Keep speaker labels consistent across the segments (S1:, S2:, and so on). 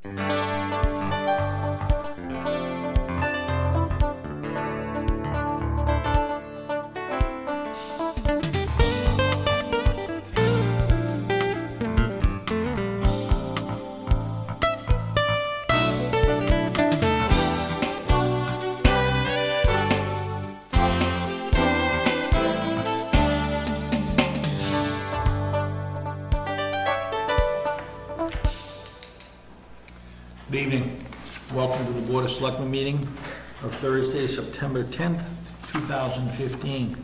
S1: Good evening. Welcome to the Board of Selectmen meeting of Thursday, September 10th, 2015.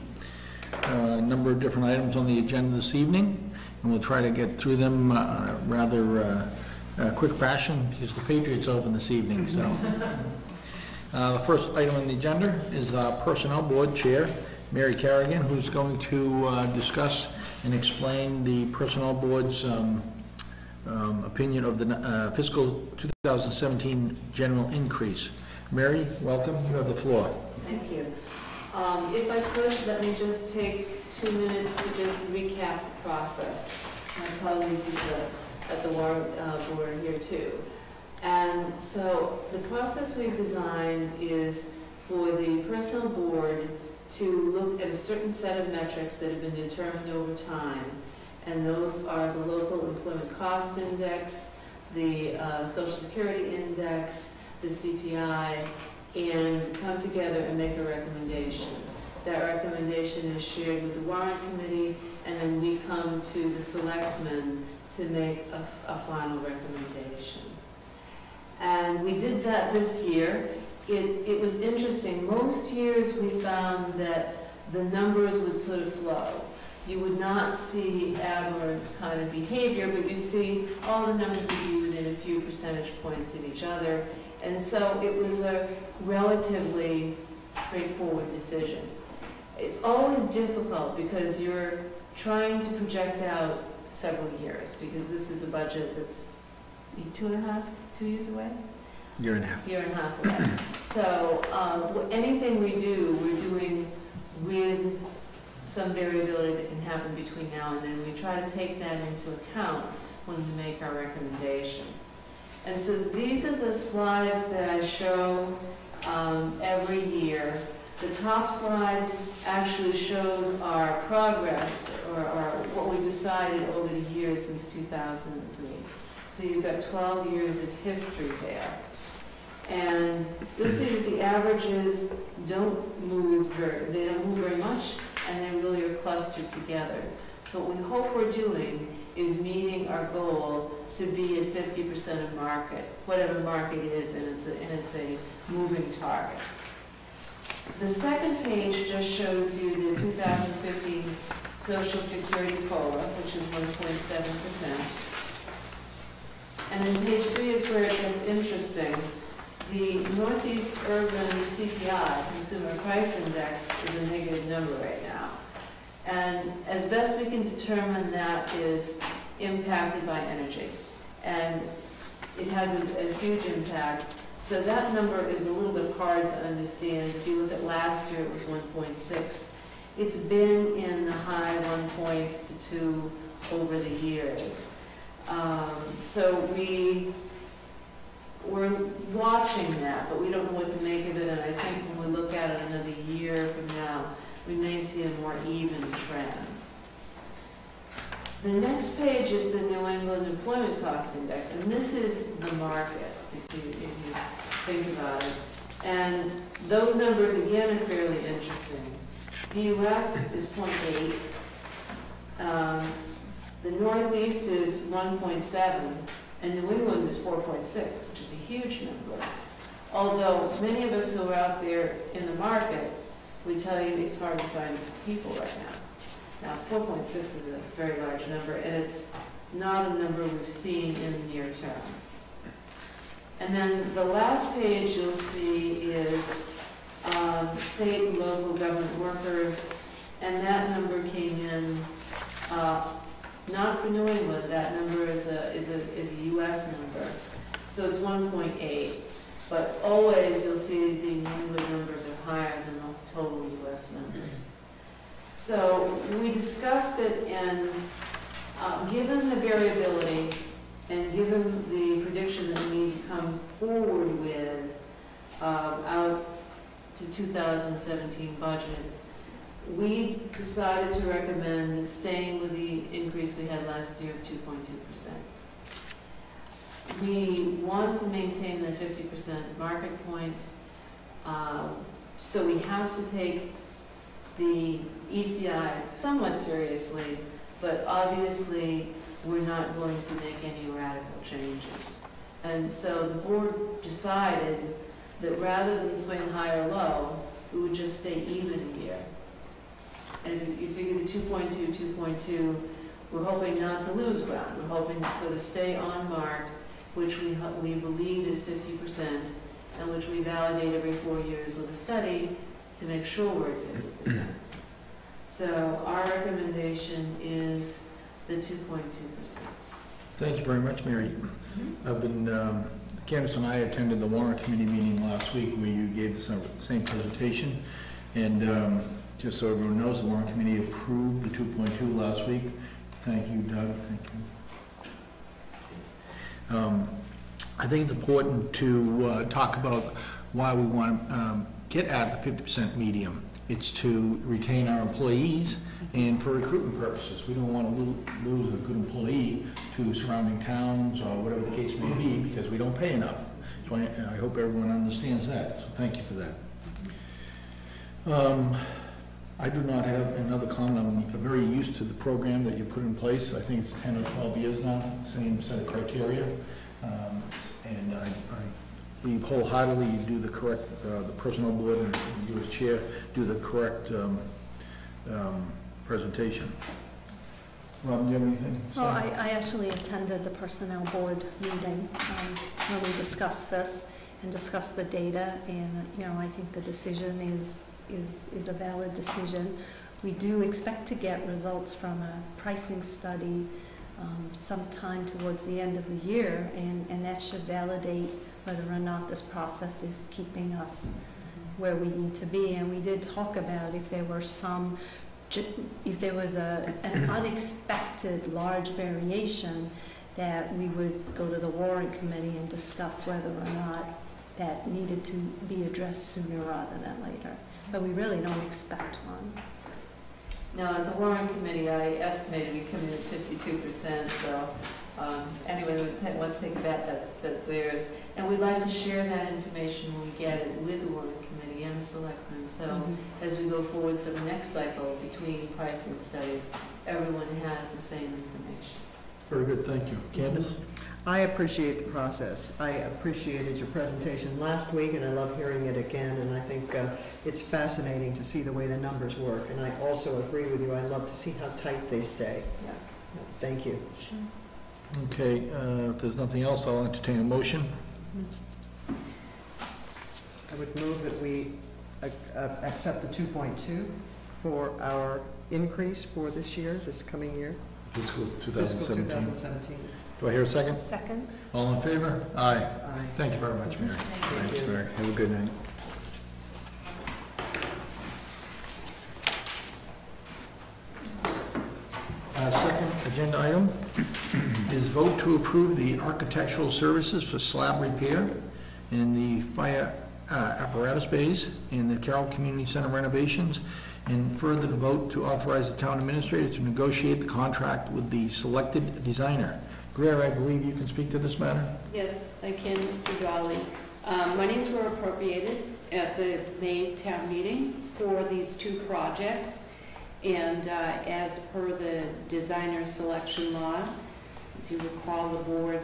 S1: A number of different items on the agenda this evening, and we'll try to get through them rather quick fashion because the Patriots open this evening. So, the first item on the agenda is Personnel Board Chair Mary Carrigan, who's going to discuss and explain the Personnel Board's opinion of the fiscal 2017 general increase. Mary, welcome. You have the floor.
S2: Thank you. If I could, let me just take 2 minutes to just recap the process. My colleagues at the warrant board are here too. And so the process we've designed is for the personnel board to look at a certain set of metrics that have been determined over time. And those are the local employment cost index, the Social Security index, the CPI, and come together and make a recommendation. That recommendation is shared with the warrant committee, and then we come to the selectmen to make a final recommendation. And we did that this year. It was interesting. Most years we found that the numbers would sort of flow. You would not see aberrant kind of behavior, but you see all the numbers would be within a few percentage points of each other. And so it was a relatively straightforward decision. It's always difficult because you're trying to project out several years, because this is a budget that's 2 years away?
S1: Year and a half.
S2: Year and a half away. So anything we do, we're doing with some variability that can happen between now and then. We try to take that into account when we make our recommendation. And so these are the slides that I show every year. The top slide actually shows our progress or what we've decided over the years since 2003. So you've got 12 years of history there. And you'll see that the averages don't move very much, and they really are clustered together. So what we hope we're doing is meeting our goal to be at 50% of market, whatever market is, and it's a moving target. The second page just shows you the 2015 Social Security COLA, which is 1.7%. And then page 3 is where it gets interesting. The Northeast Urban CPI, Consumer Price Index, is a negative number right now. And as best we can determine, that is impacted by energy. And it has a huge impact. So that number is a little bit hard to understand. If you look at last year, it was 1.6. It's been in the high 1 points to 2 over the years. So we're watching that, but we don't know what to make of it, and I think when we look at it another year from now, we may see a more even trend. The next page is the New England Employment Cost Index, and this is the market, if you think about it. And those numbers, again, are fairly interesting. The U.S. is 0.8. The Northeast is 1.7. And New England is 4.6, which is a huge number. Although many of us who are out there in the market, we tell you it's hard to find people right now. Now, 4.6 is a very large number, and it's not a number we've seen in the near term. And then the last page you'll see is state and local government workers, and that number came in not for New England. That number is a U.S. number, so it's 1.8. But always you'll see the New England numbers are higher than the total U.S. numbers. So we discussed it, and given the variability And given the prediction that we need to come forward with out to 2017 budget, we decided to recommend staying with the increase we had last year of 2.2%. We want to maintain the 50% market point, so we have to take the ECI somewhat seriously, but obviously we're not going to make any radical changes. And so the board decided that rather than swing high or low, we would just stay even here. And if you figure the 2.2, 2.2, we're hoping not to lose ground. We're hoping to sort of stay on mark, which we believe is 50%, and which we validate every 4 years with a study to make sure we're at 50%. So our recommendation is the 2.2%.
S1: Thank you very much, Mary. I've been, Candace and I attended the warrant committee meeting last week where you gave the same presentation. And just so everyone knows, the warrant committee approved the 2.2 last week. Thank you, Doug. Thank you. I think it's important to talk about why we want to get at the 50% medium. It's to retain our employees and for recruitment purposes. We don't want to lose a good employee to surrounding towns or whatever the case may be because we don't pay enough. So I hope everyone understands that. So thank you for that. I do not have another comment. I'm very used to the program that you put in place. I think it's 10 or 12 years now, same set of criteria. And I believe wholeheartedly you do the correct, the personnel board and you as chair do the correct presentation. Rob, do you have anything to say?
S3: Well, I actually attended the personnel board meeting when we discussed this and discussed the data, and I think the decision is a valid decision. We do expect to get results from a pricing study sometime towards the end of the year, and that should validate whether or not this process is keeping us where we need to be. And we did talk about if there was an unexpected large variation, that we would go to the warrant committee and discuss whether or not that needed to be addressed sooner rather than later. But we really don't expect one.
S2: Now, at the warrant committee, I estimated we come in at 52%, so anyway, let's take a bet, that's theirs. And we'd like to share that information when we get it with the warrant committee and the selectmen. So as we go forward for the next cycle between pricing studies, everyone has the same information.
S1: Very good, thank you. Candace?
S4: I appreciate the process. I appreciated your presentation last week, and I love hearing it again, and I think it's fascinating to see the way the numbers work. And I also agree with you. I love to see how tight they stay.
S2: Yeah.
S4: Thank you.
S2: Sure.
S1: Okay, if there's nothing else, I'll entertain a motion.
S4: I would move that we accept the 2.2 for our increase for this year, this coming year.
S1: Fiscal
S4: Fiscal
S1: 2017.
S4: 2017.
S1: Do I hear a second?
S3: Second.
S1: All in favor? Aye.
S4: Aye.
S1: Thank you very much, Mary.
S2: Thank
S1: Thanks,
S4: you.
S1: Mary. Have a good night. Second agenda item is vote to approve the architectural services for slab repair in the fire apparatus bays in the Carroll Community Center renovations, and further to vote to authorize the town administrator to negotiate the contract with the selected designer. Greer, I believe you can speak to this matter?
S5: Yes, I can, Mr. Dolly. Monies were appropriated at the May town meeting for these two projects. And as per the designer selection law, as you recall, the board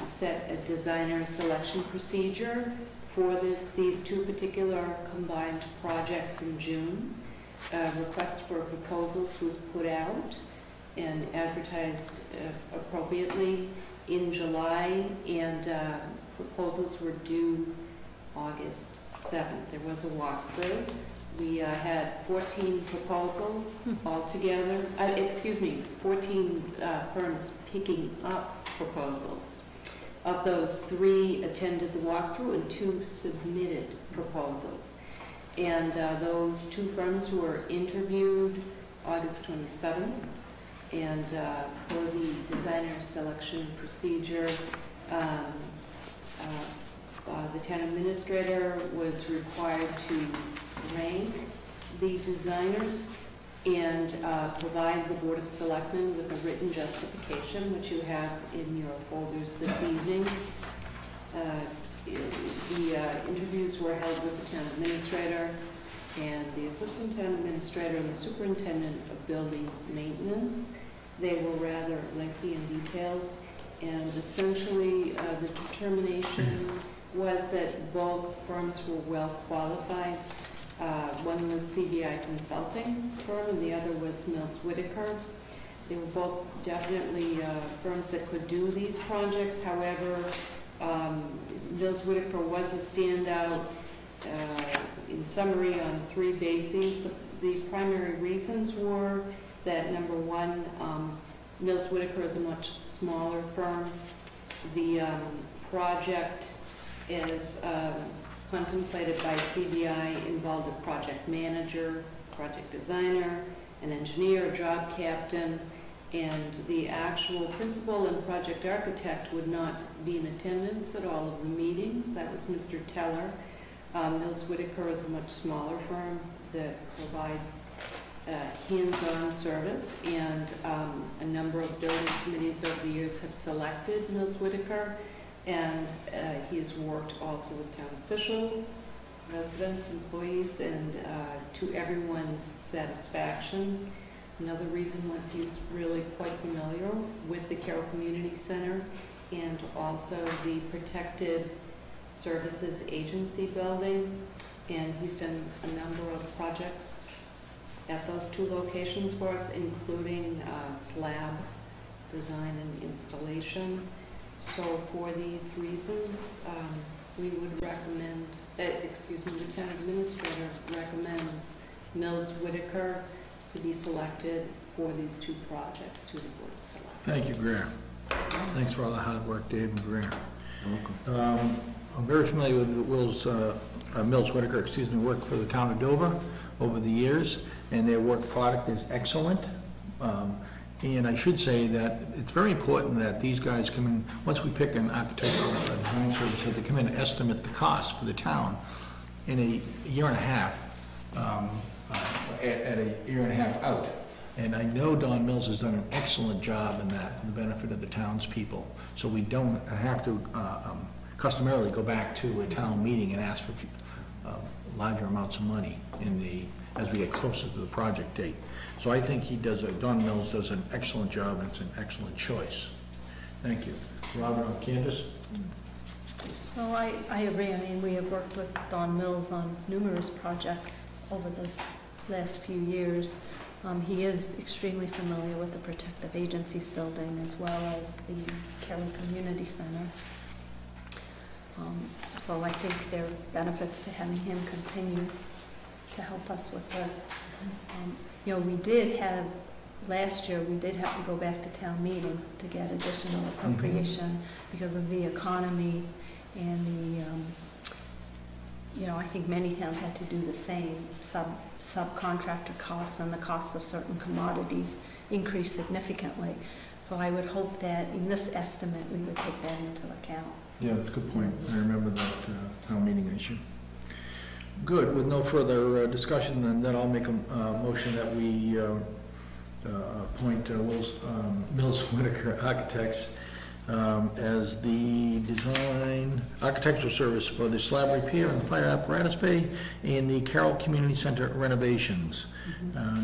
S5: set a designer selection procedure for these two particular combined projects in June. Request for proposals was put out and advertised appropriately in July, and proposals were due August 7th. There was a walkthrough. We had 14 proposals altogether, 14 firms picking up proposals. Of those, 3 attended the walkthrough and 2 submitted proposals. And those 2 firms were interviewed August 27th, And for the designer selection procedure, the town administrator was required to rank the designers and provide the Board of Selectmen with a written justification, which you have in your folders this evening. The interviews were held with the town administrator and the assistant town administrator and the superintendent of building maintenance. They were rather lengthy and detailed, and essentially the determination was that both firms were well qualified. One was CBI Consulting firm and the other was Mills Whitaker. They were both definitely firms that could do these projects. However, Mills Whitaker was a standout in summary on 3 bases. The primary reasons were that, number one, Mills Whitaker is a much smaller firm. The project is contemplated by CBI involved a project manager, project designer, an engineer, a job captain, and the actual principal and project architect would not be in attendance at all of the meetings. That was Mr. Teller. Mills Whitaker is a much smaller firm that provides hands-on service, and a number of building committees over the years have selected Mills Whitaker, and he has worked also with town officials, residents, employees, and to everyone's satisfaction. Another reason was he's really quite familiar with the Carroll Community Center and also the Protected Services Agency building, and he's done a number of projects at those 2 locations for us, including slab design and installation. So for these reasons, we would recommend, the town administrator recommends Mills Whitaker to be selected for these 2 projects to the Board of Selectmen.
S1: Thank you, Greer. Thanks for all the hard work, Dave and Greer. You're welcome. I'm very familiar with Mills Whitaker, worked for the town of Dover over the years, and their work product is excellent. And I should say that it's very important that these guys come in, once we pick an architectural design service, that they come in and estimate the cost for the town in a year and a half, at a year and a half out. And I know Don Mills has done an excellent job in that, for the benefit of the townspeople. So we don't have to customarily go back to a town meeting and ask for larger amounts of money as we get closer to the project date. So I think Don Mills does an excellent job, and it's an excellent choice. Thank you. Robert or Candace?
S3: Well, I agree. I mean, we have worked with Don Mills on numerous projects over the last few years. He is extremely familiar with the Protective Agencies building as well as the Carroll Community Center. So I think there are benefits to having him continue to help us with this. You know, last year we did have to go back to town meetings to get additional appropriation because of the economy and the, you know, I think many towns had to do the same. Subcontractor costs and the costs of certain commodities increased significantly. So I would hope that in this estimate we would take that into account.
S1: Yeah, that's a good point. I remember that town meeting issue. Good. With no further discussion, then I'll make a motion that we appoint Mills Whitaker Architects as the design architectural service for the slab repair and the fire apparatus bay and the Carroll Community Center renovations.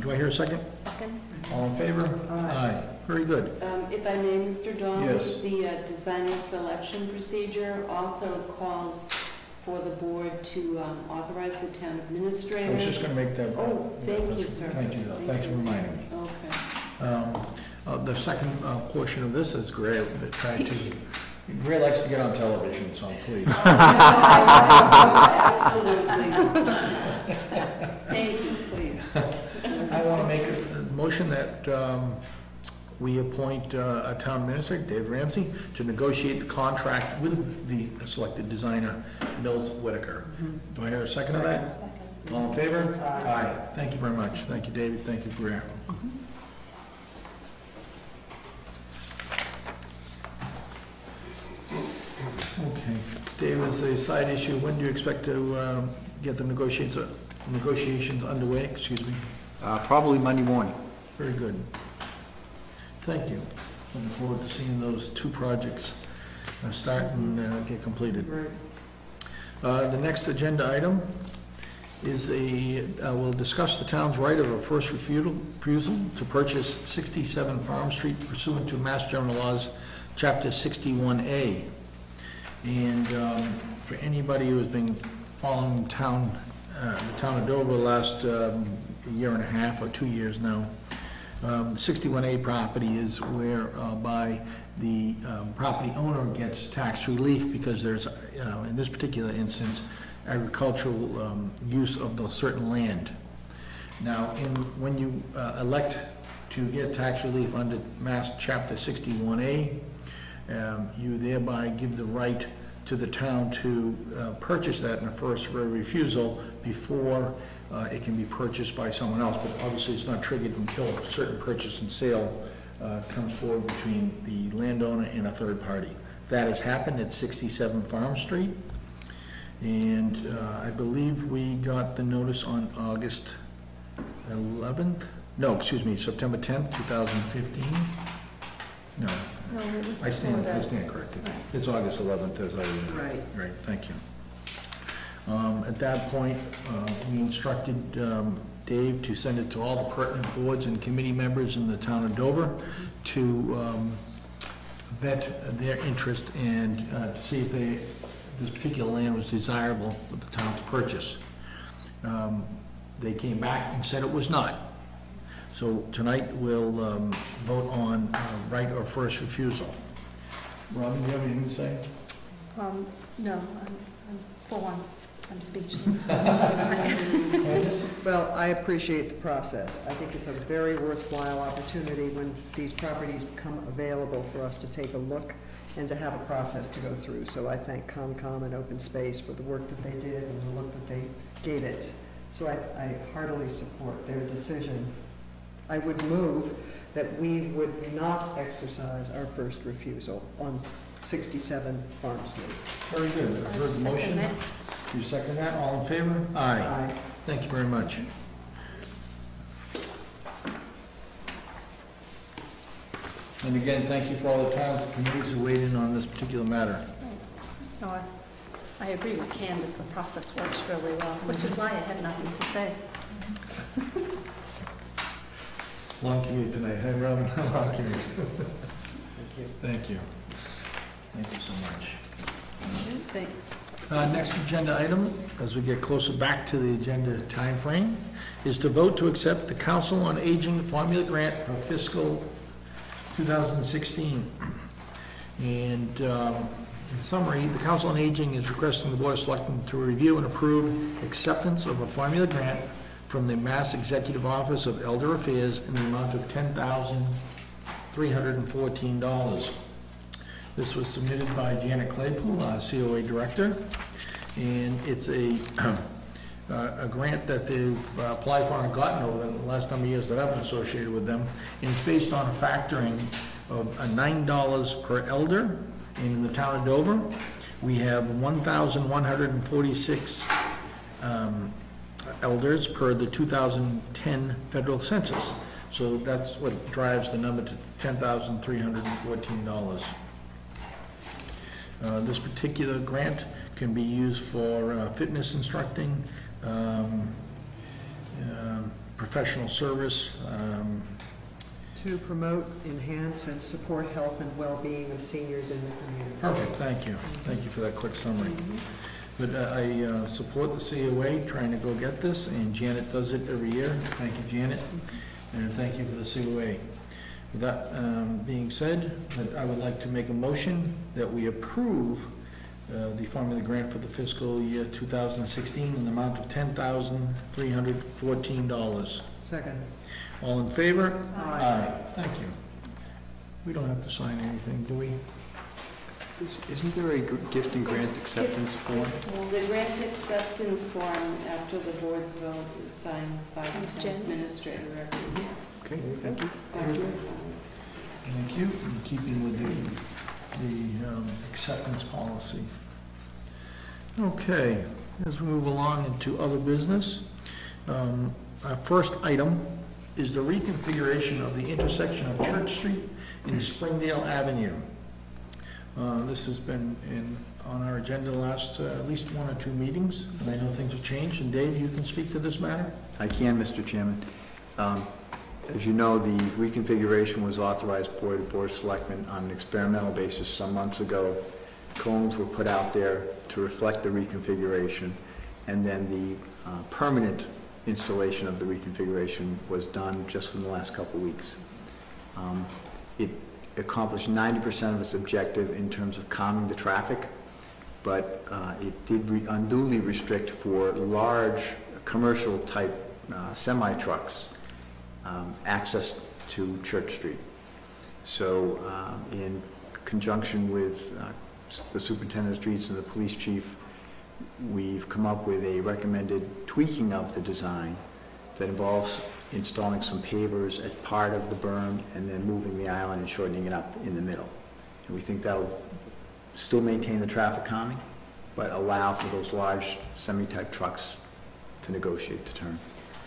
S1: Do I hear a second?
S3: Second.
S1: All in favor? Aye. Very good.
S5: If I may, Mr. Donnelly,
S1: yes.
S5: The designer selection procedure also calls for the board to authorize the town administrator.
S1: I was just going to make that.
S5: Oh, thank you, sir.
S1: Thank you. Thanks for reminding me.
S5: Okay.
S1: The second portion of this is Gray. Gray likes to get on television, so please.
S5: Absolutely. Thank you, please.
S1: I want to make a motion that we appoint a town administrator, Dave Ramsey, to negotiate the contract with the selected designer, Mills Whitaker. Do I hear a second of that?
S3: Second.
S1: All in favor? Aye. Thank you very much. Thank you, David. Thank you, Greer. Dave, as a side issue, when do you expect to get the negotiations underway? Excuse me.
S6: Probably Monday morning.
S1: Very good. Thank you. Looking forward to seeing those two projects start and get completed.
S4: Right.
S1: The next agenda item is we'll discuss the town's right of a first refusal to purchase 67 Farm Street pursuant to Mass General Laws, Chapter 61A. And for anybody who has been following the town of Dover the last year and a half or 2 years now, the 61A property is whereby the property owner gets tax relief because there's, in this particular instance, agricultural use of the certain land. Now, when you elect to get tax relief under Mass Chapter 61A, you thereby give the right to the town to purchase that in a first refusal before it can be purchased by someone else. But obviously, it's not triggered until a certain purchase and sale comes forward between the landowner and a third party. That has happened at 67 Farm Street. And I believe we got the notice on August 11th. No, excuse me, September 10th, 2015. No,
S3: No, it was
S1: I stand
S3: before that.
S1: corrected.
S3: Right.
S1: It's August 11th, as I remember.
S4: Right.
S1: Right, thank you. At that point, we instructed Dave to send it to all the pertinent boards and committee members in the town of Dover to vet their interest and to see if this particular land was desirable for the town to purchase. They came back and said it was not. So tonight we'll vote on right of first refusal. Robin, do you have anything to say?
S3: No, I'm for once, I'm speechless.
S4: Well, I appreciate the process. I think it's a very worthwhile opportunity when these properties become available for us to take a look and to have a process to go through. So I thank COMCOM and Open Space for the work that they did and the look that they gave it. So I heartily support their decision. I would move that we would not exercise our first refusal on 67 Farm Street.
S1: Very good. I've heard the motion.
S3: Second it.
S1: You second that? All in favor? Aye.
S4: Aye.
S1: Thank you very much. And again, thank you for all the towns and committees who weighed in on this particular matter.
S3: No, I agree with Candace, the process works really well, which is why I had nothing to say.
S1: Long commute tonight, hey, Robin? Long commute.
S4: Thank you.
S1: Thank you. Thank you so much.
S3: Thanks.
S1: Next agenda item, as we get closer back to the agenda timeframe, is to vote to accept the Council on Aging Formula Grant for fiscal 2016. And in summary, the Council on Aging is requesting the Board of Selectmen to review and approve acceptance of a formula grant from the Mass Executive Office of Elder Affairs in the amount of $10,314. This was submitted by Janet Claypool, our COA Director, and it's a grant that they've applied for and gotten over the last number of years that I've been associated with them, and it's based on a factoring of $9 per elder. In the town of Dover, we have 1,146 elders per the 2010 federal census. So that's what drives the number to $10,314. This particular grant can be used for fitness instructing, professional service.
S4: To promote, enhance, and support health and well-being of seniors in the community.
S1: Perfect, thank you. Thank you for that quick summary. But I support the COA trying to go get this, and Janet does it every year. Thank you, Janet, and thank you for the COA. With that being said, I would like to make a motion that we approve the formula grant for the fiscal year 2016 in the amount of $10,314.
S4: Second.
S1: All in favor?
S4: Aye.
S1: Thank you. We don't have to sign anything, do we?
S6: Isn't there a gift and grant acceptance form?
S5: Well, the grant acceptance form after the board's vote is signed by the
S3: Jen?
S5: administrator.
S6: Okay, thank you.
S5: Thank you.
S1: Thank you. In keeping with the acceptance policy. Okay, as we move along into other business, our first item is the reconfiguration of the intersection of Church Street and Springdale Avenue. This has been on our agenda the last at least 1 or 2 meetings, and I know things have changed. And Dave, you can speak to this matter?
S6: I can, Mr. Chairman. As you know, the reconfiguration was authorized by the Board of Selectmen on an experimental basis some months ago. Cones were put out there to reflect the reconfiguration, and then the permanent installation of the reconfiguration was done just in the last couple of weeks. It accomplished 90% of its objective in terms of calming the traffic, but it did unduly restrict for large commercial type semi-trucks access to Church Street. So in conjunction with the superintendent of streets and the police chief, we've come up with a recommended tweaking of the design that involves installing some pavers at part of the berm and then moving the island and shortening it up in the middle. And we think that'll still maintain the traffic calming, but allow for those large semi-type trucks to negotiate to turn.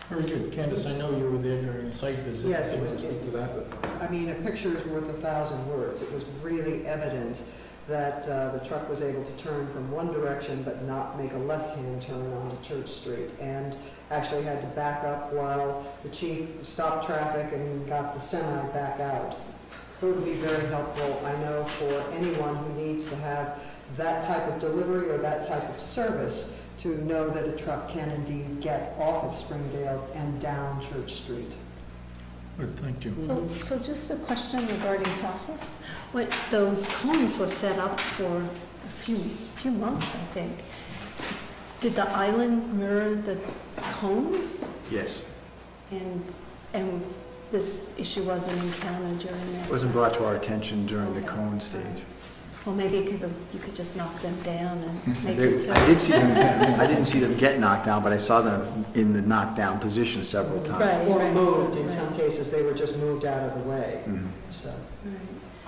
S1: Very good. Candace, I know you were there during the site visit.
S4: Yes,
S1: You want to speak to that?
S4: I mean, a picture is worth 1,000 words. It was really evident that the truck was able to turn from one direction but not make a left-hand turn onto Church Street, and actually had to back up while the chief stopped traffic and got the semi back out. So it would be very helpful, I know, for anyone who needs to have that type of delivery or that type of service to know that a truck can indeed get off of Springdale and down Church Street.
S1: Good, thank you.
S3: So just a question regarding process. What, those cones were set up for a few months, I think. Did the island mirror the cones?
S6: Yes.
S3: And this issue wasn't encountered during that?
S6: It wasn't brought to our attention during the cone stage.
S3: Well, maybe because you could just knock them down and make it.
S6: I did see them. I didn't see them get knocked down, but I saw them in the knockdown position several times.
S3: Right.
S4: Or moved, in some cases, they were just moved out of the way,
S6: Mhm.
S4: so.
S3: Right.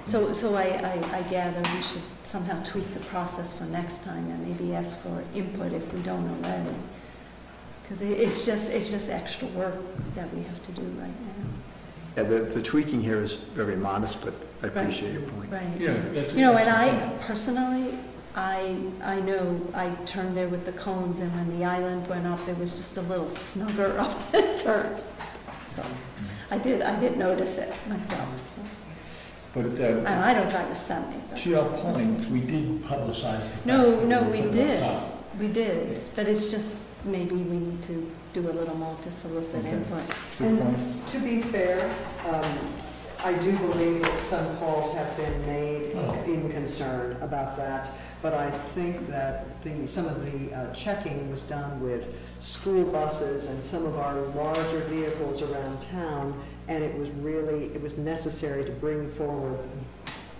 S3: So I gather we should somehow tweak the process for next time and maybe ask for input if we don't already. Because it's just extra work that we have to do right now.
S6: Yeah, the tweaking here is very modest, but I appreciate your point.
S3: Right.
S1: Yeah, that's.
S3: You know, and I personally, I know I turned there with the cones, and when the island went up, it was just a little snugger up the turn. So I did notice it myself. So.
S1: But
S3: And I don't drive a semi.
S1: to your point, we did publicize the fact.
S3: No,
S1: that
S3: we
S1: put it
S3: did.
S1: up top.
S3: We did, but it's just maybe we need to do a little more to solicit
S1: Okay.
S3: input.
S1: Good point.
S4: And to be fair, I do believe that some calls have been made in concern about that, but I think that some of the checking was done with school buses and some of our larger vehicles around town, and it was necessary to bring forward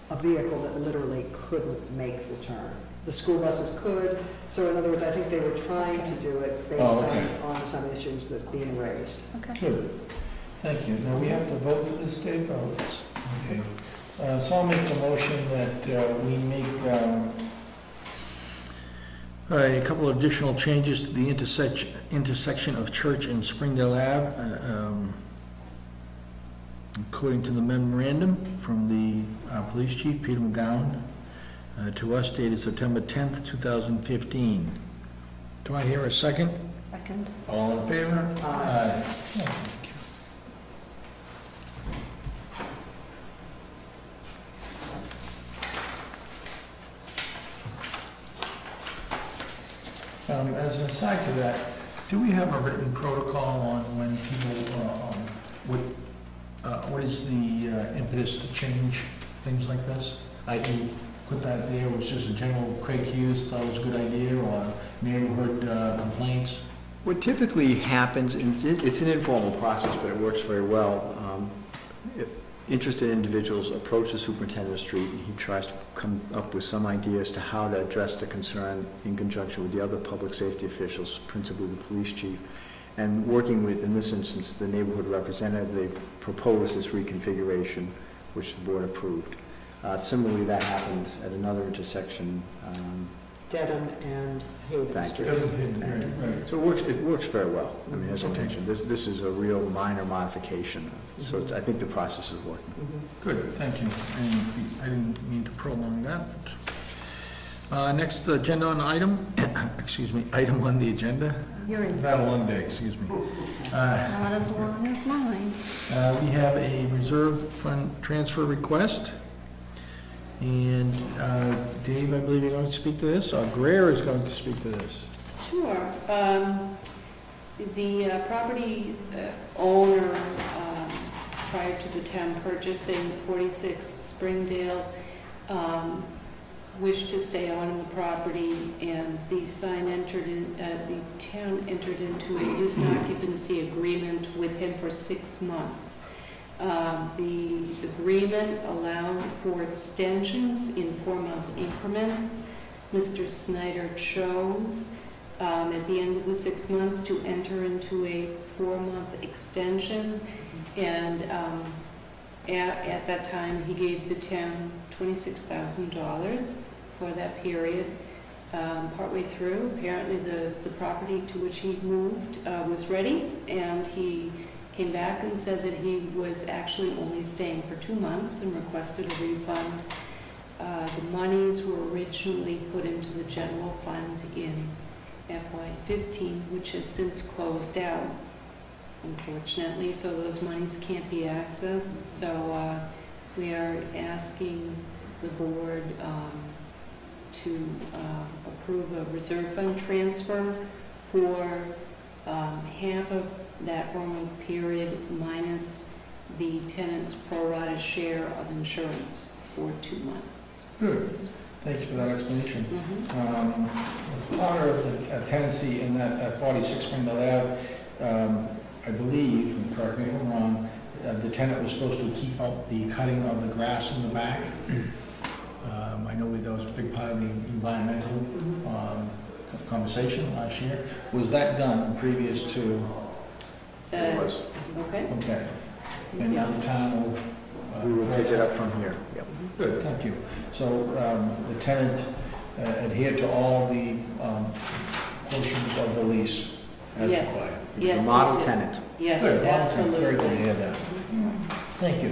S4: a vehicle that literally couldn't make the turn. The school buses could, so in other words, I think they were trying to do it based on some issues that being raised.
S3: Okay.
S1: Good. Thank you. Now, we have to vote for this, Dave? Okay. So I'll make the motion that we make a couple of additional changes to the intersection of Church and Springdale Ave, according to the memorandum from the police chief, Peter McGowan, to us dated September 10th, 2015. Do I hear a second?
S3: Second.
S1: All in favor? Aye. As an aside to that, do we have a written protocol on when people, what is the impetus to change things like this? I.e., put that there, was just a general Craig Hughes thought it was a good idea, or neighborhood complaints?
S6: What typically happens, and it's an informal process, but it works very well. Interested individuals approach the superintendent of street, and he tries to come up with some idea as to how to address the concern in conjunction with the other public safety officials, principally the police chief. And working with, in this instance, the neighborhood representative, they proposed this reconfiguration, which the board approved. Similarly, that happens at another intersection
S4: Dedham and Haven
S6: Thank you.
S4: Street.
S6: So it works very well. I mean, as I mentioned, this is a real minor modification, so I think the process is working.
S1: Good, thank you. And I didn't mean to prolong that. Next agenda on item, excuse me, item on the agenda.
S3: You're in.
S1: Had a long day, excuse me.
S3: Not as long as mine.
S1: We have a reserve fund transfer request. And Dave, I believe you're going to speak to this, or Greer is going to speak to this.
S5: Sure. The property owner, prior to the town purchasing 46 Springdale, wished to stay on the property, and the town entered into a use and occupancy agreement with him for 6 months. The agreement allowed for extensions in 4-month increments. Mr. Snyder chose at the end of the 6 months to enter into a 4-month extension, and at that time he gave the town $26,000 for that period. Partway through, apparently the property to which he moved was ready, and he came back and said that he was actually only staying for 2 months and requested a refund. The monies were originally put into the general fund in FY15, which has since closed out, unfortunately, so those monies can't be accessed. So we are asking the board to approve a reserve fund transfer for half of that 4-month period minus the tenant's pro rata share of insurance for 2 months.
S1: Good. Thank you for that explanation. As part of the tenancy in that 46 Springdale Ave, I believe, and correct me if I'm wrong, the tenant was supposed to keep up the cutting of the grass in the back. I know that was a big part of the environmental conversation last year. Was that done previous to?
S6: It was.
S5: Okay.
S1: Okay. And now the town will...
S6: We will pick it up from here. Yep.
S1: Good, thank you. So the tenant adhered to all the portions of the lease as
S5: Yes.
S1: required?
S5: Yes,
S6: The model
S5: we did.
S6: tenant.
S5: Yes,
S1: Good, model tenant. Very good to
S5: absolutely.
S1: hear that. Thank you.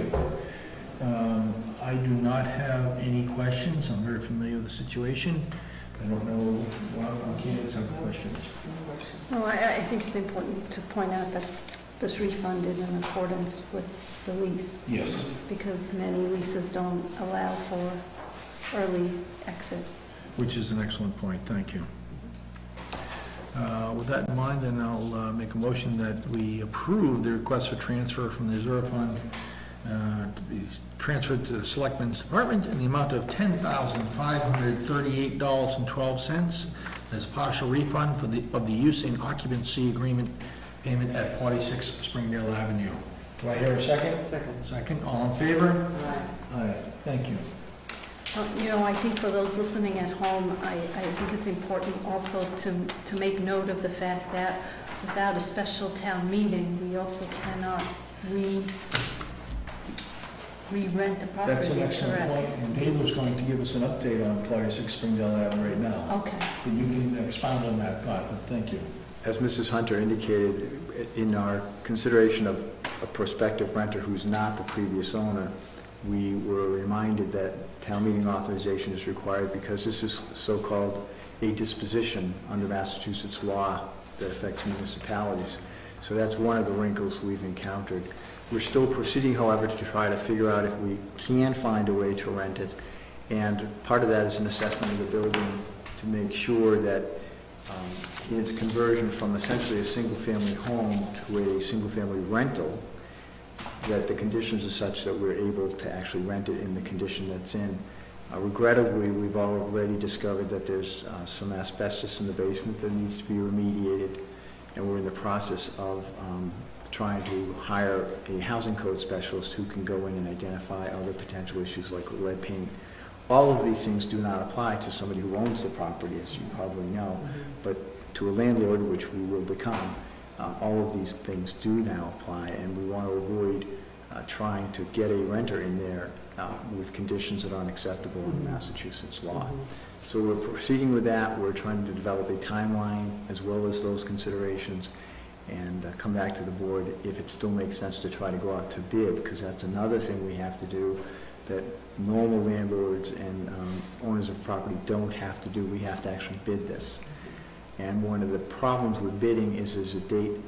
S1: I do not have any questions. I'm very familiar with the situation. I don't know if one of our candidates have questions.
S3: No, I think it's important to point out that this refund is in accordance with the lease,
S1: Yes.
S3: because many leases don't allow for early exit.
S1: Which is an excellent point, thank you. With that in mind, then I'll make a motion that we approve the request for transfer from the reserve fund to be transferred to the Selectmen's Department in the amount of $10,538.12 as partial refund for of the use and occupancy agreement payment at 46 Springdale Avenue. Do I hear a second?
S4: Second.
S1: Second, all in favor? Aye. Thank you.
S3: You know, I think for those listening at home, I think it's important also to make note of the fact that without a special town meeting, we also cannot re-rent the property.
S1: That's an excellent
S3: correct?
S1: point, and Dave was going to give us an update on 46 Springdale Avenue right now.
S3: Okay.
S1: But you can expound on that thought, but thank you.
S6: As Mrs. Hunter indicated, in our consideration of a prospective renter who's not the previous owner, we were reminded that town meeting authorization is required because this is so-called a disposition under Massachusetts law that affects municipalities. So that's one of the wrinkles we've encountered. We're still proceeding, however, to try to figure out if we can find a way to rent it. And part of that is an assessment of the building to make sure that in its conversion from essentially a single-family home to a single-family rental, that the conditions are such that we're able to actually rent it in the condition that's in. Regrettably, we've already discovered that there's some asbestos in the basement that needs to be remediated, and we're in the process of trying to hire a housing code specialist who can go in and identify other potential issues like lead paint. All of these things do not apply to somebody who owns the property, as you probably know, but to a landlord, which we will become, all of these things do now apply, and we want to avoid trying to get a renter in there with conditions that aren't acceptable in Massachusetts law.
S4: Mhm.
S6: So we're proceeding with that. We're trying to develop a timeline as well as those considerations, and come back to the board if it still makes sense to try to go out to bid, because that's another thing we have to do that normal landlords and owners of property don't have to do. We have to actually bid this. And one of the problems with bidding is there's a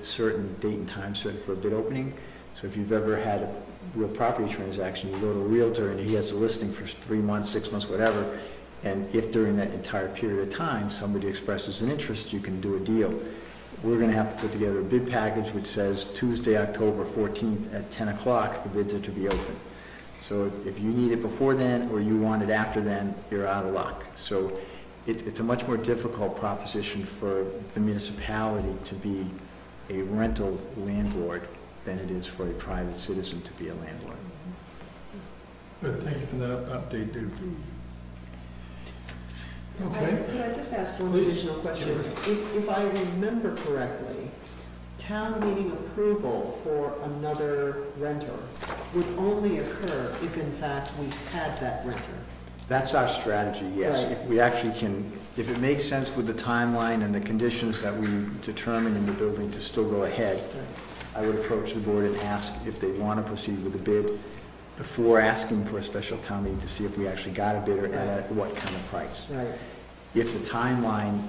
S6: certain date and time certain for a bid opening. So if you've ever had a real property transaction, you go to a realtor and he has a listing for 3 months, 6 months, whatever, and if during that entire period of time somebody expresses an interest, you can do a deal. We're going to have to put together a bid package which says Tuesday, October 14th at 10 o'clock, the bids are to be open. So if you need it before then or you want it after then, you're out of luck. So it's a much more difficult proposition for the municipality to be a rental landlord than it is for a private citizen to be a landlord.
S1: Good, thank you for that update, Dave. Okay.
S4: Could I just ask one
S1: Please.
S4: additional question? If I remember correctly, town meeting approval for another renter would only occur if in fact we had that renter.
S6: That's our strategy, yes.
S4: Right.
S6: If we actually can, if it makes sense with the timeline and the conditions that we determine in the building to still go ahead, I would approach the board and ask if they want to proceed with the bid before asking for a special town meeting to see if we actually got a bidder and at what kind of price.
S4: Right.
S6: If the timeline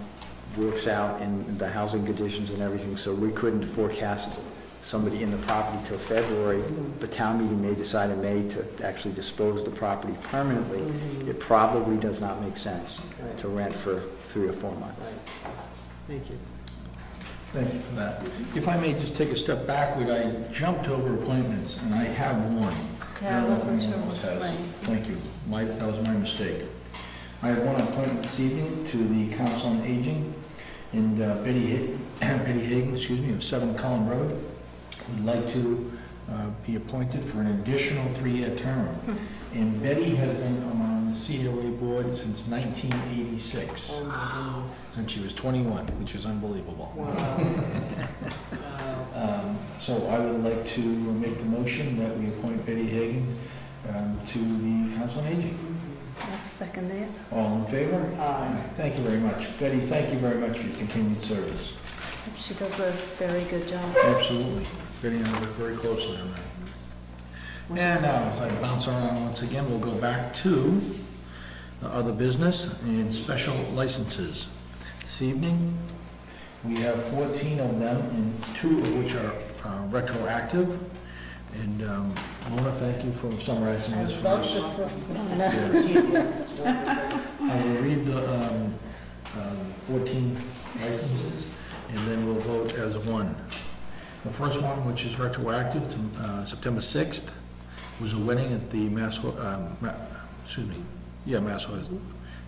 S6: works out and the housing conditions and everything, so we couldn't forecast somebody in the property till February, but town meeting may decide in May to actually dispose the property permanently, it probably does not make sense
S4: Right.
S6: to rent for 3 or 4 months.
S4: Right. Thank you.
S1: Thank you for that. If I may just take a step backward, I jumped over appointments, and I have one.
S3: Okay, I wasn't sure
S1: Everyone else
S3: what
S1: has.
S3: way.
S1: Thank you. That was my mistake. I have one appointment this evening to the Council on Aging, and Betty Hagan, of 7 Cullen Road, would like to be appointed for an additional 3-year term. And Betty has been on the COA board since 1986,
S4: Oh my goodness.
S1: since she was 21, which is unbelievable.
S4: Wow. Wow.
S1: So I would like to make the motion that we appoint Betty Hagan to the Council on Aging.
S3: I'll second that.
S1: All in favor?
S4: Aye.
S1: Thank you very much. Betty, thank you very much for your continued service.
S3: She does a very good job.
S1: Absolutely. Betty and I work very closely on that. And now, as I bounce around once again, we'll go back to other business and special licenses. This evening, we have 14 of them, and 2 of which are retroactive. And Mona, thank you for summarizing
S3: I
S1: this for
S3: love
S1: us.
S3: this list, Mona.
S1: I will read the 14 licenses, and then we'll vote as one. The first one, which is retroactive to September 6th, was a wedding at the Mass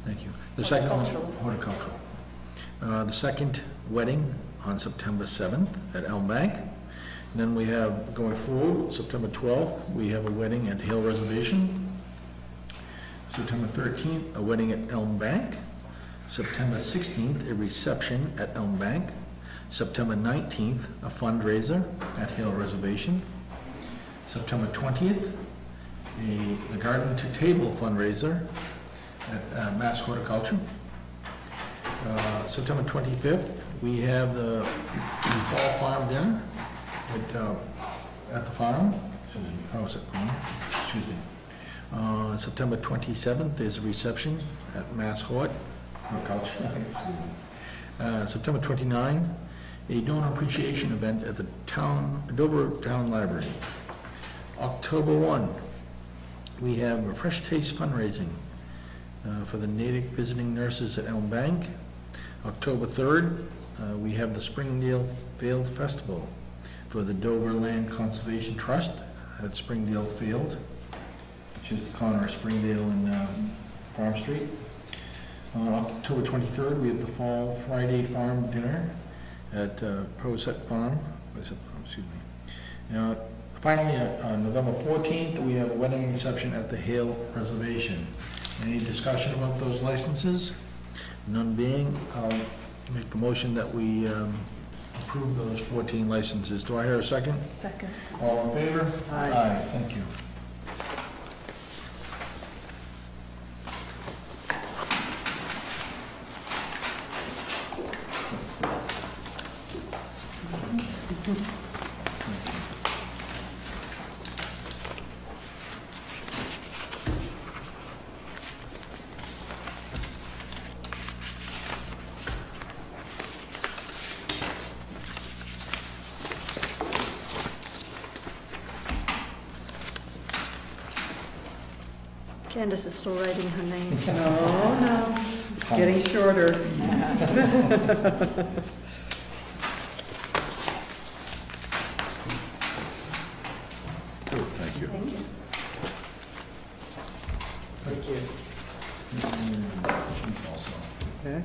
S1: Thank you. The second one, horticultural. The second wedding on September 7th at Elm Bank. And then we have, going forward, September 12th, we have a wedding at Hill Reservation. September 13th, a wedding at Elm Bank. September 16th, a reception at Elm Bank. September 19th, a fundraiser at Hill Reservation. September 20th, the Garden to Table fundraiser at Mass Horticulture. September 25th, we have the Fall Farm Dinner at the farm. September 27th, there's a reception at Mass Horticulture. September 29th, a donor appreciation event at the Dover Town Library. October 1, we have a Fresh Taste fundraising for the native visiting nurses at Elm Bank. October 3rd, we have the Springdale Field Festival for the Dover Land Conservation Trust at Springdale Field, which is the corner of Springdale and Farm Street. October 23rd, we have the Fall Friday Farm Dinner at Pursuant Farm. Finally, on November 14th, we have a wedding reception at the Hale Reservation. Any discussion about those licenses? None being, I'll make the motion that we approve those 14 licenses. Do I hear a second?
S3: Second.
S1: All in favor?
S4: Aye.
S1: Thank you.
S3: Candace is still writing her name.
S4: No, no, it's getting shorter.
S1: Thank you.
S3: Thank you.
S4: Thank you.
S1: She's also.
S4: Okay.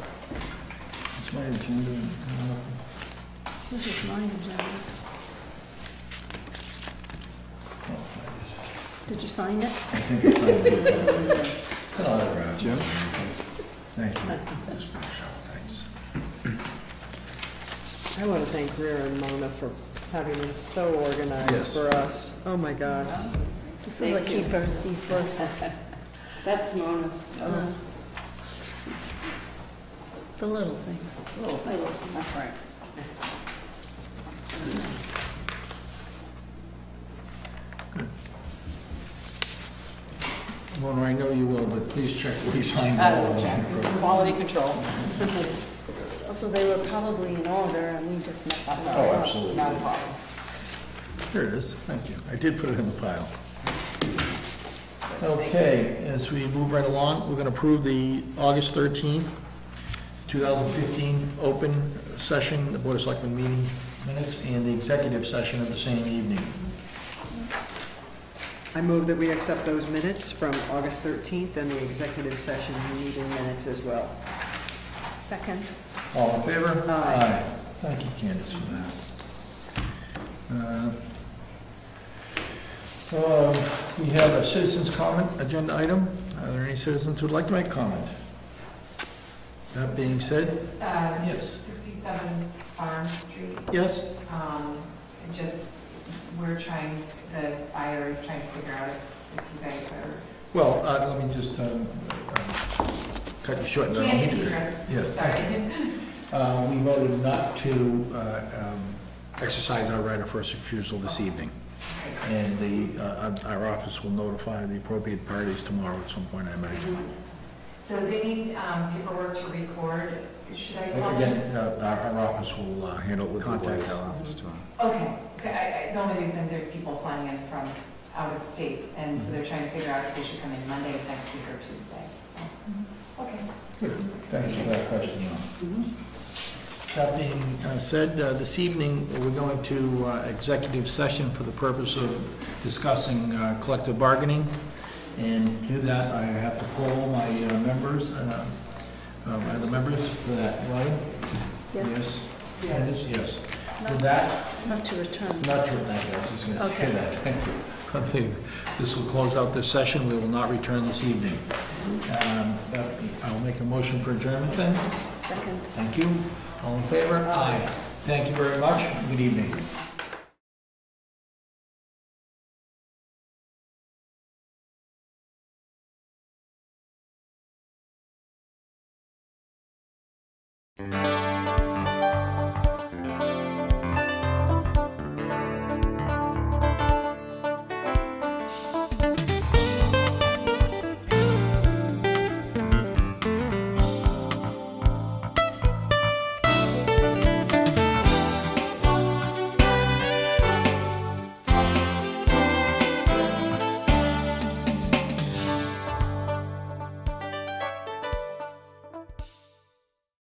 S1: It's my agenda.
S3: This is my agenda. Did you sign it?
S1: I think it's time to do It's an autograph, Jim. Thank you. Just finish up, thanks.
S4: I want to thank Greer and Mona for having this so organized
S1: Yes.
S4: for us. Oh, my gosh.
S3: This is a
S5: Thank you.
S3: keeper, these lists.
S5: That's Mona.
S3: The little things.
S5: Little things.
S7: That's right.
S1: Mona, I know you will, but please check what he signed all of them.
S7: Quality control.
S3: Also, they were probably in order and we just messed
S7: That's
S3: them
S7: all
S3: up.
S7: right.
S1: absolutely.
S7: Not a problem.
S1: There it is, thank you. I did put it in the file. Okay, as we move right along, we're going to approve the August 13th, 2015 open session, the Board of Selectmen meeting minutes, and the executive session of the same evening.
S4: I move that we accept those minutes from August 13th and the executive session meeting minutes as well.
S3: Second.
S1: All in favor?
S4: Aye.
S1: Thank you, Candace, for that. We have a citizens' comment agenda item. Are there any citizens who'd like to make comment? That being said, yes.
S8: 67 Farm Street.
S1: Yes?
S8: Just, we're trying, the buyer is trying to figure out if you guys are.
S1: Well, let me just cut you short.
S8: Can't address,
S1: Yes, thank you.
S8: sorry.
S1: We voted not to exercise our right of first refusal this evening. And our office will notify the appropriate parties tomorrow at some point, I imagine.
S8: So they need paperwork to record. Should I tell them?
S1: Again, our office will handle it with the
S6: Contact
S1: lawyers.
S6: our office tomorrow.
S8: Okay. The only reason, there's people flying in from out of state, and so they're trying to figure out if they should come in Monday of next week or Tuesday. So, okay.
S1: Good. Thank you for that question, though. That being said, this evening, we're going to executive session for the purpose of discussing collective bargaining. And to do that, I have to poll my members, the members for that, right?
S3: Yes.
S1: Yes. Yes.
S3: No.
S1: With that,
S3: Not to return.
S1: not to, thank you, I was just going to say
S3: Okay.
S1: that, thank you. I think this will close out this session, we will not return this evening. I'll make a motion for adjournment then.
S3: Second.
S1: Thank you. All in favor? Aye. Thank you very much. Good evening.